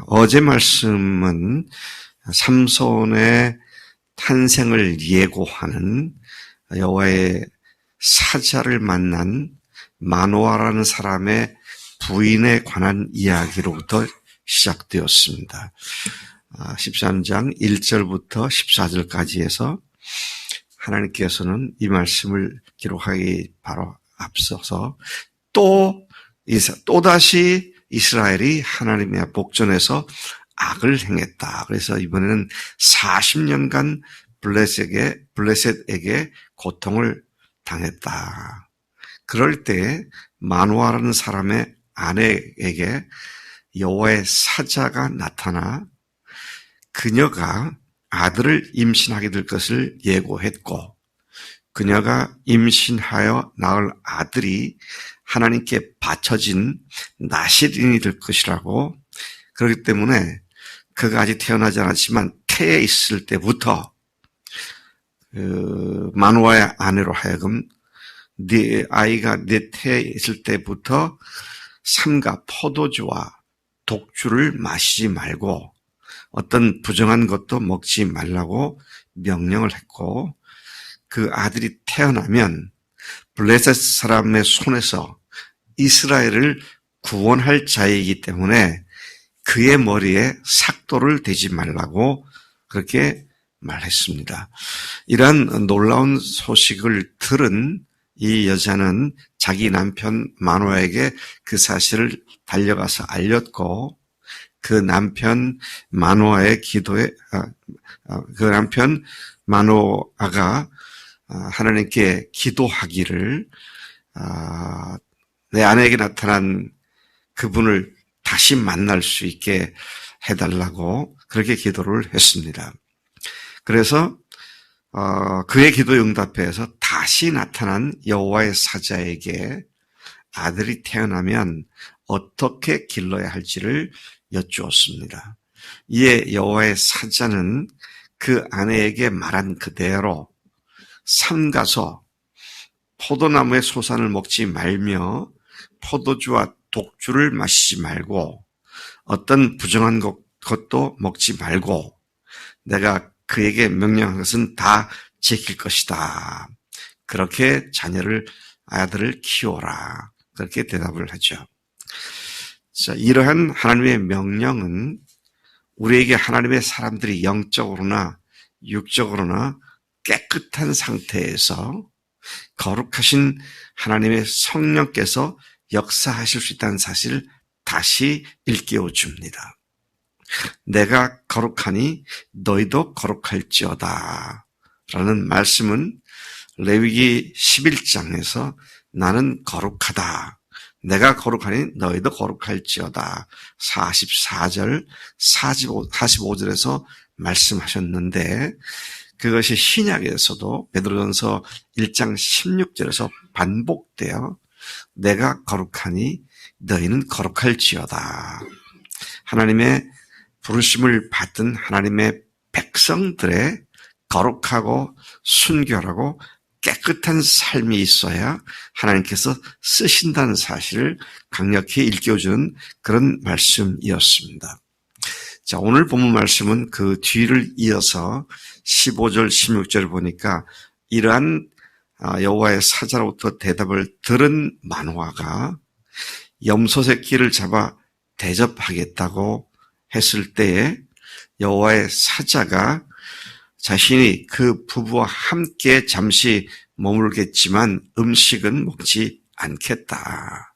어제 말씀은 삼손의 탄생을 예고하는 여호와의 사자를 만난 마노아라는 사람의 부인에 관한 이야기로부터 시작되었습니다. 13장 1절부터 14절까지 해서 하나님께서는 이 말씀을 기록하기 바로 앞서서 또다시 이스라엘이 하나님의 복전에서 악을 행했다. 그래서 이번에는 40년간 블레셋에게 고통을 당했다. 그럴 때 마노아라는 사람의 아내에게 여호와의 사자가 나타나 그녀가 아들을 임신하게 될 것을 예고했고, 그녀가 임신하여 낳을 아들이 하나님께 바쳐진 나실인이 될 것이라고, 그렇기 때문에 그가 아직 태어나지 않았지만 태에 있을 때부터 마노아의 아내로 하여금 네 아이가 내 태에 있을 때부터 삼가 포도주와 독주를 마시지 말고 어떤 부정한 것도 먹지 말라고 명령을 했고, 그 아들이 태어나면 블레셋 사람의 손에서 이스라엘을 구원할 자이기 때문에 그의 머리에 삭도를 대지 말라고 그렇게 말했습니다. 이러한 놀라운 소식을 들은 이 여자는 자기 남편 마노아에게 그 사실을 달려가서 알렸고, 그 남편 마노아의 기도에 그 남편 마노아가 하나님께 기도하기를 내 아내에게 나타난 그분을 다시 만날 수 있게 해달라고 그렇게 기도를 했습니다. 그래서 그의 기도에 응답해서 다시 나타난 여호와의 사자에게 아들이 태어나면 어떻게 길러야 할지를 여쭈었습니다. 이에 여호와의 사자는 그 아내에게 말한 그대로 삼가서 포도나무의 소산을 먹지 말며 포도주와 독주를 마시지 말고 어떤 부정한 것도 먹지 말고 내가 그에게 명령한 것은 다 지킬 것이다. 그렇게 아들을 키워라. 그렇게 대답을 하죠. 자, 이러한 하나님의 명령은 우리에게 하나님의 사람들이 영적으로나 육적으로나 깨끗한 상태에서 거룩하신 하나님의 성령께서 역사하실 수 있다는 사실을 다시 일깨워 줍니다. 내가 거룩하니 너희도 거룩할지어다 라는 말씀은 레위기 11장에서 나는 거룩하다, 내가 거룩하니 너희도 거룩할지어다 44절 45절에서 말씀하셨는데, 그것이 신약에서도 베드로전서 1장 16절에서 반복되어 내가 거룩하니 너희는 거룩할지어다. 하나님의 부르심을 받은 하나님의 백성들의 거룩하고 순결하고 깨끗한 삶이 있어야 하나님께서 쓰신다는 사실을 강력히 일깨워주는 그런 말씀이었습니다. 자, 오늘 본문 말씀은 그 뒤를 이어서 15절, 16절을 보니까 이러한 여호와의 사자로부터 대답을 들은 마노아가 염소 새끼를 잡아 대접하겠다고 했을 때에 여호와의 사자가 자신이 그 부부와 함께 잠시 머물겠지만 음식은 먹지 않겠다.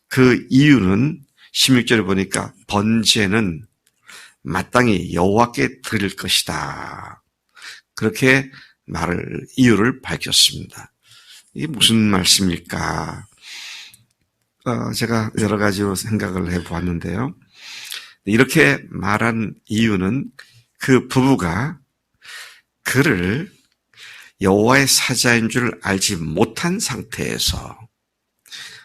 그 이유는 16절에 보니까 번제는 마땅히 여호와께 드릴 것이다. 그렇게 이유를 밝혔습니다. 이게 무슨 말씀일까? 제가 여러 가지로 생각을 해보았는데요. 이렇게 말한 이유는 그 부부가 그를 여호와의 사자인 줄 알지 못한 상태에서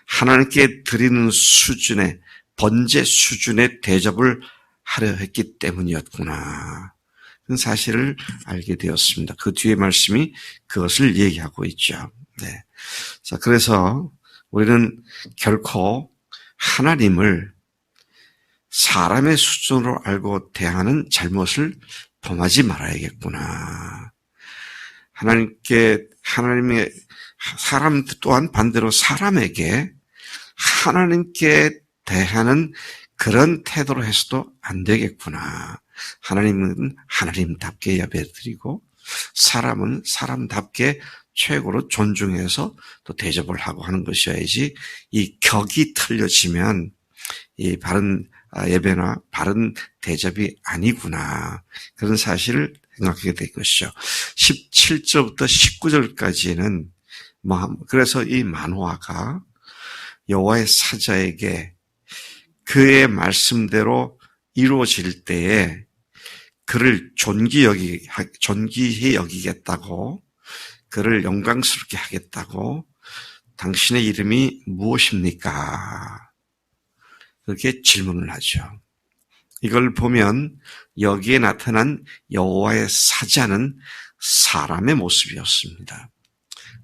하나님께 드리는 수준의 번제 수준의 대접을 하려 했기 때문이었구나. 그 사실을 알게 되었습니다. 그 뒤에 말씀이 그것을 얘기하고 있죠. 네. 자, 그래서 우리는 결코 하나님을 사람의 수준으로 알고 대하는 잘못을 범하지 말아야겠구나. 하나님의 사람 또한 반대로 사람에게 하나님께 대하는 그런 태도로 해서도 안 되겠구나. 하나님은 하나님답게 예배드리고 사람은 사람답게 최고로 존중해서 또 대접을 하고 하는 것이어야지 이 격이 틀려지면 이 바른 예배나 바른 대접이 아니구나. 그런 사실을 생각하게 될 것이죠. 17절부터 19절까지는 그래서 이 만화가 여호와의 사자에게 그의 말씀대로 이루어질 때에 그를 존귀히 여기겠다고, 그를 영광스럽게 하겠다고, 당신의 이름이 무엇입니까? 그렇게 질문을 하죠. 이걸 보면 여기에 나타난 여호와의 사자는 사람의 모습이었습니다.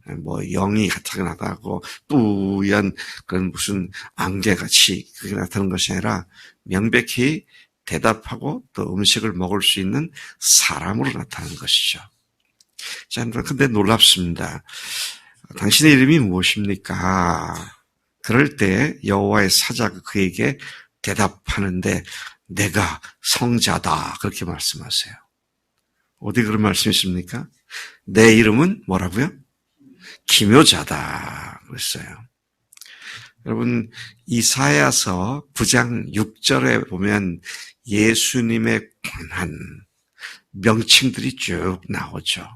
영이 나타나고 뿌연 그런 무슨 안개같이 그게 나타나는 것이 아니라 명백히 대답하고 또 음식을 먹을 수 있는 사람으로 나타나는 것이죠. 자, 근데 놀랍습니다. 당신의 이름이 무엇입니까? 그럴 때 여호와의 사자가 그에게 대답하는데 내가 성자다 그렇게 말씀하세요. 어디 그런 말씀이 있습니까? 내 이름은 뭐라고요? 기묘자다 그랬어요. 여러분 이사야서 9장 6절에 보면 예수님의 권한 명칭들이 쭉 나오죠.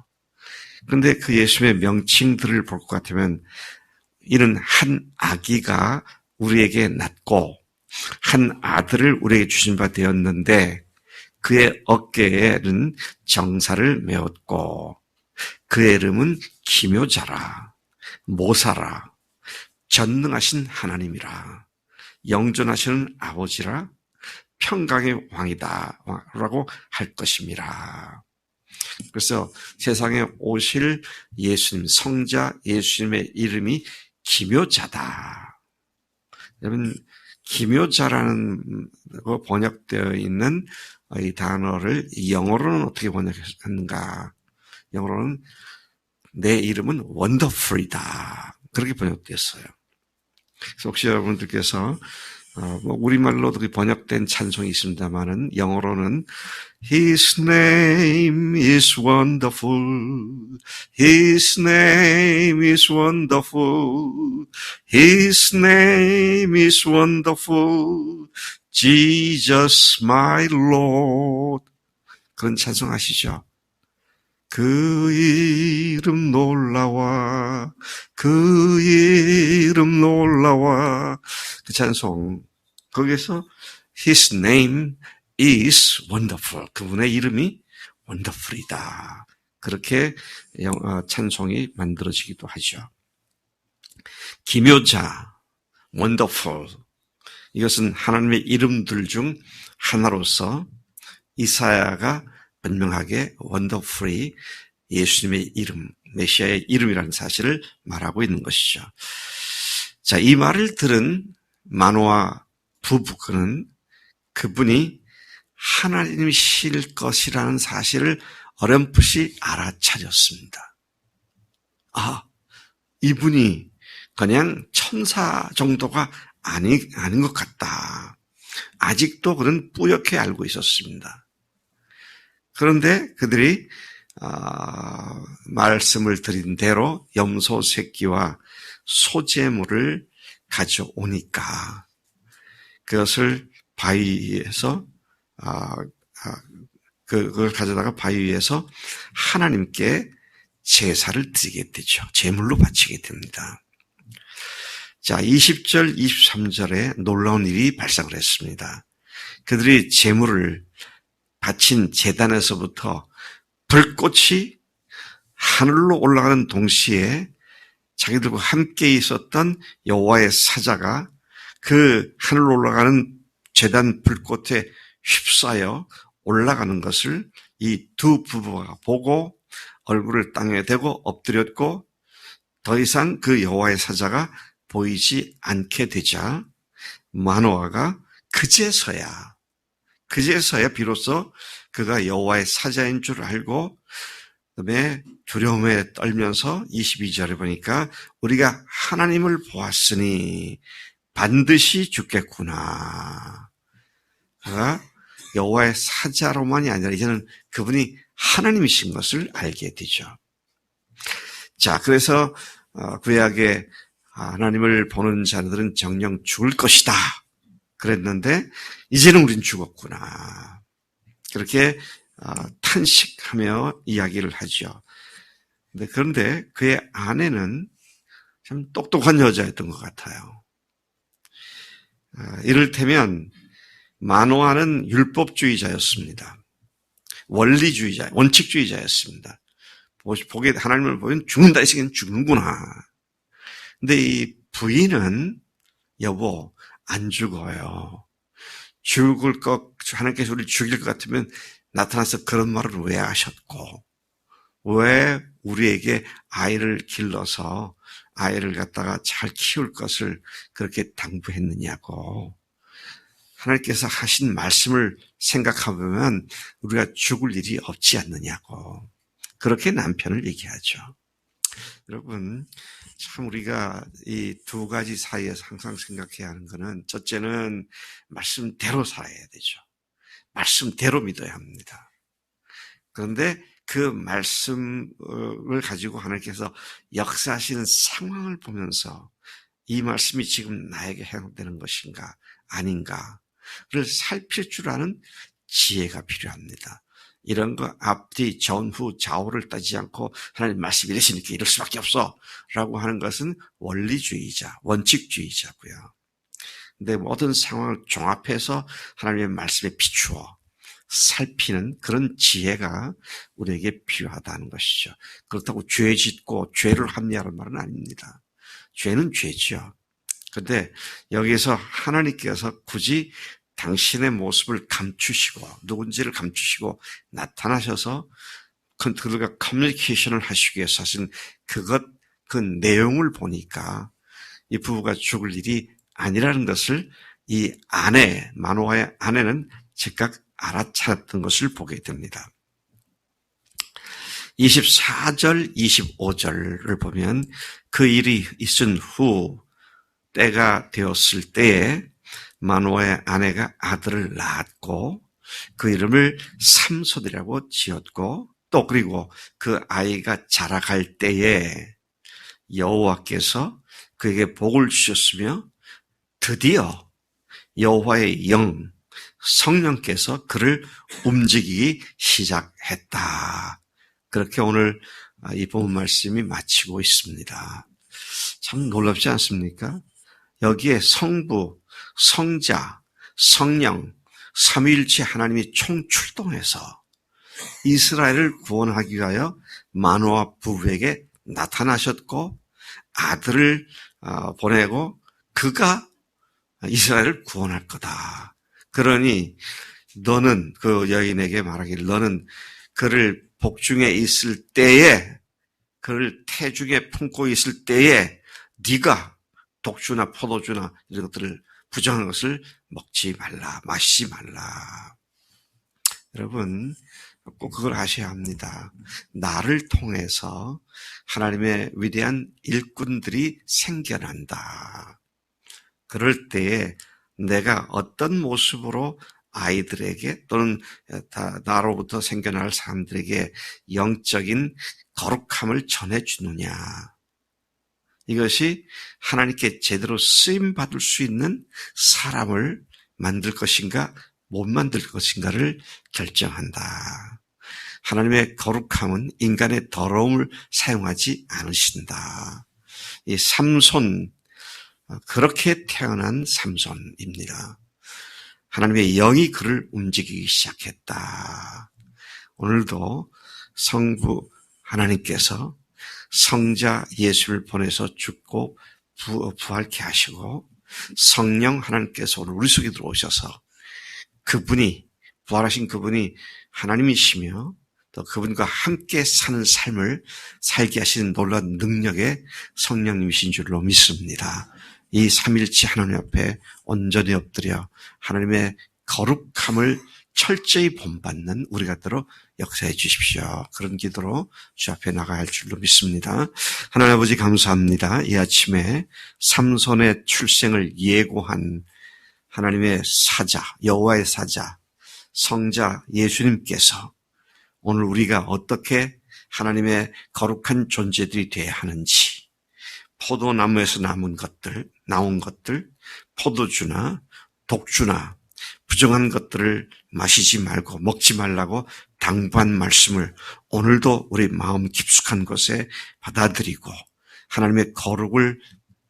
그런데 그 예수님의 명칭들을 볼 것 같으면 이는 한 아기가 우리에게 낳고 한 아들을 우리에게 주신 바 되었는데 그의 어깨에는 정사를 메었고 그의 이름은 기묘자라, 모사라, 전능하신 하나님이라, 영존하시는 아버지라, 평강의 왕이다 라고 할 것입니다. 그래서 세상에 오실 예수님, 성자 예수님의 이름이 기묘자다. 여러분 기묘자라는 거 번역되어 있는 이 단어를 영어로는 어떻게 번역했는가? 영어로는 내 이름은 원더풀이다. 그렇게 번역됐어요. 그래서 혹시 여러분들께서 우리말로도 번역된 찬송이 있습니다만은 영어로는 His name is wonderful. His name is wonderful. His name is wonderful. Jesus my Lord. 그런 찬송 아시죠? 그 이름 놀라와 그 이름 놀라와 그 찬송 거기에서 His name is wonderful. 그분의 이름이 wonderful이다. 그렇게 찬송이 만들어지기도 하죠. 기묘자, wonderful 이것은 하나님의 이름들 중 하나로서 이사야가 분명하게 wonderfully 예수님의 이름, 메시아의 이름이라는 사실을 말하고 있는 것이죠. 자, 이 말을 들은 마노아 부부는 그분이 하나님이실 것이라는 사실을 어렴풋이 알아차렸습니다. 아, 이분이 그냥 천사 정도가 아닌 것 같다. 아직도 그는 뿌옇게 알고 있었습니다. 그런데 그들이 말씀을 드린 대로 염소 새끼와 소재물을 가져오니까 그것을 바위 위에서 그걸 가져다가 바위 위에서 하나님께 제사를 드리게 되죠. 제물로 바치게 됩니다. 자, 20절, 23절에 놀라운 일이 발생을 했습니다. 그들이 제물을 바친 제단에서부터 불꽃이 하늘로 올라가는 동시에 자기들과 함께 있었던 여호와의 사자가 그 하늘로 올라가는 제단 불꽃에 휩싸여 올라가는 것을 이 두 부부가 보고 얼굴을 땅에 대고 엎드렸고 더 이상 그 여호와의 사자가 보이지 않게 되자 마노아가 그제서야 비로소 그가 여호와의 사자인 줄 알고, 그다음에 두려움에 떨면서 22절에 보니까 우리가 하나님을 보았으니 반드시 죽겠구나. 그가 여호와의 사자로만이 아니라 이제는 그분이 하나님이신 것을 알게 되죠. 자, 그래서 구약에 하나님을 보는 자들은 정녕 죽을 것이다 그랬는데 이제는 우린 죽었구나. 그렇게 탄식하며 이야기를 하죠. 그런데 그의 아내는 참 똑똑한 여자였던 것 같아요. 이를테면 마노아는 율법주의자였습니다. 원리주의자, 원칙주의자였습니다. 보게 하나님을 보면 죽는다 했으니까 죽는구나. 근데 이 부인은 여보 안 죽어요. 하나님께서 우리를 죽일 것 같으면 나타나서 그런 말을 왜 하셨고, 왜 우리에게 아이를 길러서 아이를 갖다가 잘 키울 것을 그렇게 당부했느냐고. 하나님께서 하신 말씀을 생각해보면 우리가 죽을 일이 없지 않느냐고. 그렇게 남편을 얘기하죠. 여러분, 참 우리가 이 두 가지 사이에서 항상 생각해야 하는 것은, 첫째는 말씀대로 살아야 되죠. 말씀대로 믿어야 합니다. 그런데 그 말씀을 가지고 하나님께서 역사하시는 상황을 보면서 이 말씀이 지금 나에게 해당되는 것인가 아닌가를 살필 줄 아는 지혜가 필요합니다. 이런 거 앞뒤 전후 좌우를 따지지 않고 하나님 말씀이 이러시니까 이럴 수밖에 없어 라고 하는 것은 원리주의자, 원칙주의자고요. 근데 모든 상황을 종합해서 하나님의 말씀에 비추어 살피는 그런 지혜가 우리에게 필요하다는 것이죠. 그렇다고 죄 짓고 죄를 합리하는 말은 아닙니다. 죄는 죄죠. 그런데 여기에서 하나님께서 굳이 당신의 모습을 감추시고 누군지를 감추시고 나타나셔서 그들과 커뮤니케이션을 하시기 위해서 하신 그 내용을 보니까 이 부부가 죽을 일이 아니라는 것을 이 아내, 마노아의 아내는 즉각 알아차렸던 것을 보게 됩니다. 24절, 25절을 보면 그 일이 있은 후 때가 되었을 때에 마노아의 아내가 아들을 낳았고 그 이름을 삼손이라고 지었고 또 그리고 그 아이가 자라갈 때에 여호와께서 그에게 복을 주셨으며 드디어 여호와의 영 성령께서 그를 움직이기 시작했다. 그렇게 오늘 이 본문 말씀이 마치고 있습니다. 참 놀랍지 않습니까? 여기에 성부, 성자, 성령, 삼위일체 하나님이 총출동해서 이스라엘을 구원하기 위하여 마노아 부부에게 나타나셨고 아들을 보내고 그가 이스라엘을 구원할 거다. 그러니 너는 그 여인에게 말하기를 너는 그를 복중에 있을 때에 그를 태중에 품고 있을 때에 네가 독주나 포도주나 이런 것들을 부정한 것을 먹지 말라, 마시지 말라. 여러분 꼭 그걸 아셔야 합니다. 나를 통해서 하나님의 위대한 일꾼들이 생겨난다. 그럴 때에 내가 어떤 모습으로 아이들에게 또는 나로부터 생겨날 사람들에게 영적인 거룩함을 전해주느냐. 이것이 하나님께 제대로 쓰임받을 수 있는 사람을 만들 것인가 못 만들 것인가를 결정한다. 하나님의 거룩함은 인간의 더러움을 사용하지 않으신다. 이 삼손, 그렇게 태어난 삼손입니다. 하나님의 영이 그를 움직이기 시작했다. 오늘도 성부 하나님께서 성자 예수를 보내서 죽고 부활케 하시고 성령 하나님께서 오늘 우리 속에 들어오셔서 그분이 부활하신 그분이 하나님이시며 또 그분과 함께 사는 삶을 살게 하시는 놀라운 능력의 성령님이신 줄로 믿습니다. 이 삼일체 하나님 앞에 온전히 엎드려 하나님의 거룩함을 철저히 본받는 우리가 되도록 역사해 주십시오. 그런 기도로 주 앞에 나가야 할 줄로 믿습니다. 하나님 아버지 감사합니다. 이 아침에 삼손의 출생을 예고한 하나님의 사자, 여호와의 사자, 성자 예수님께서 오늘 우리가 어떻게 하나님의 거룩한 존재들이 되어야 하는지, 포도나무에서 나온 것들, 포도주나 독주나 부정한 것들을 마시지 말고 먹지 말라고 당부한 말씀을 오늘도 우리 마음 깊숙한 곳에 받아들이고 하나님의 거룩을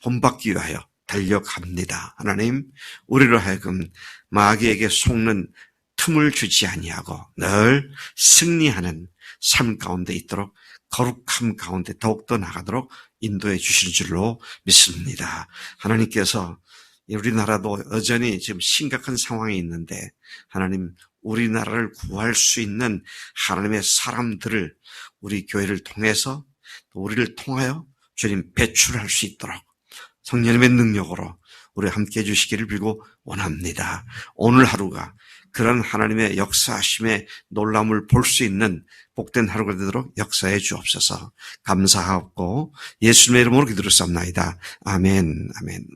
본받기 위하여 달려갑니다. 하나님, 우리로 하여금 마귀에게 속는 틈을 주지 아니하고 늘 승리하는 삶 가운데 있도록 거룩함 가운데 더욱더 나가도록 인도해 주실 줄로 믿습니다. 하나님께서 우리나라도 여전히 지금 심각한 상황이 있는데 하나님, 우리나라를 구할 수 있는 하나님의 사람들을 우리 교회를 통해서 또 우리를 통하여 주님 배출할 수 있도록 성령님의 능력으로 우리 함께해 주시기를 빌고 원합니다. 오늘 하루가 그런 하나님의 역사하심의 놀라움을 볼 수 있는 복된 하루가 되도록 역사해 주옵소서. 감사하고 예수님의 이름으로 기도를 쌉나이다. 아멘. 아멘.